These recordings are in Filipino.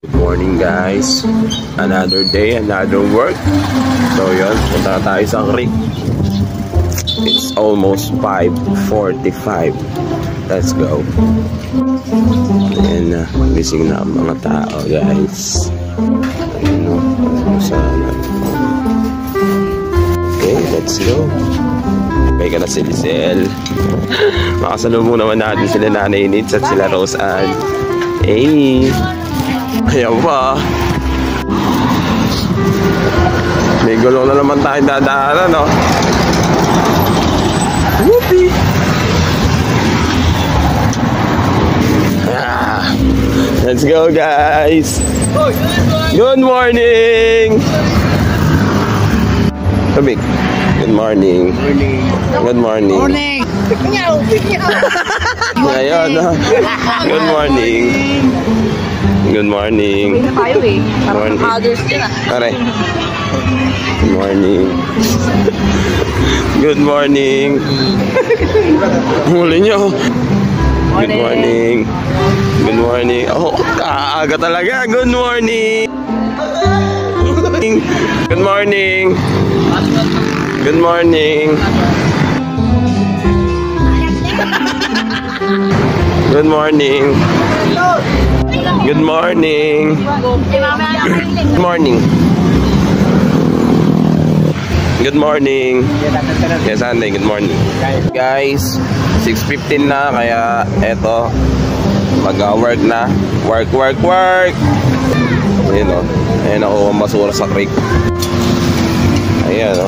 Good morning guys. Another day, another work. So yun, punta tayo sa creek. It's almost 5:45. Let's go. Ayan na, gising na ang mga tao guys. Ayan o, sana. Okay, let's go. May ka na si Lizelle. Makasalubong naman natin sila Nanay Nitz at sila Rose Ann. Hey! Ayan pa. May gulong na naman tayong dadaanan, no? Whoopee! Ah, let's go, guys! Good morning! Kabig. Good morning. Good morning. Morning. Ayan, no? Good morning. Good morning. Tayo eh. Parang others din ah. Pare. Good morning. Good morning. Muli nyo. Good morning. Good morning. Oh, kaaga talaga. Good morning. Good morning. Good morning. Good morning. Good morning. Good morning. Good morning. Yes, Anday, good morning. Guys, 6:15 na kaya eto mag-work na. Work. Ayun o. Ayun ako ang basura sa creek. Ayan o.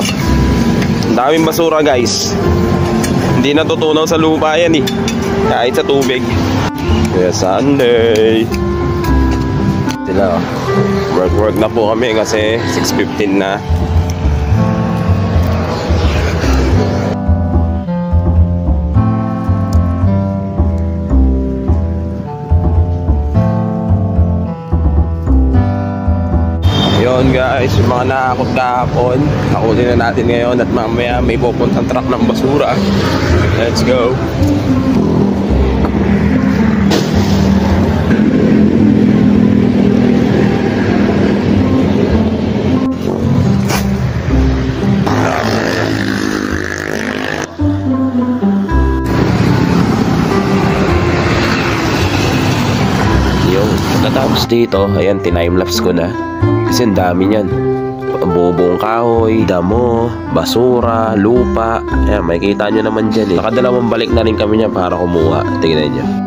Ang daming basura guys. Hindi natutunaw sa lupa yan eh. Kahit sa tubig. Yes, Sunday. Sila, work na po kami kasi 6:15 na. Yun guys, yung mga nakakot kahapon, nakunin na natin ngayon at mamaya may pupuntang truck ng basura. Let's go. Tapos dito, ayan, tinime-lapse ko na. Kasi ang dami niyan. Bubong kahoy, damo, basura, lupa. Ayan, makikita nyo naman dyan eh. Nakadalawang balik na rin kami niya para kumuha. Tingnan nyo.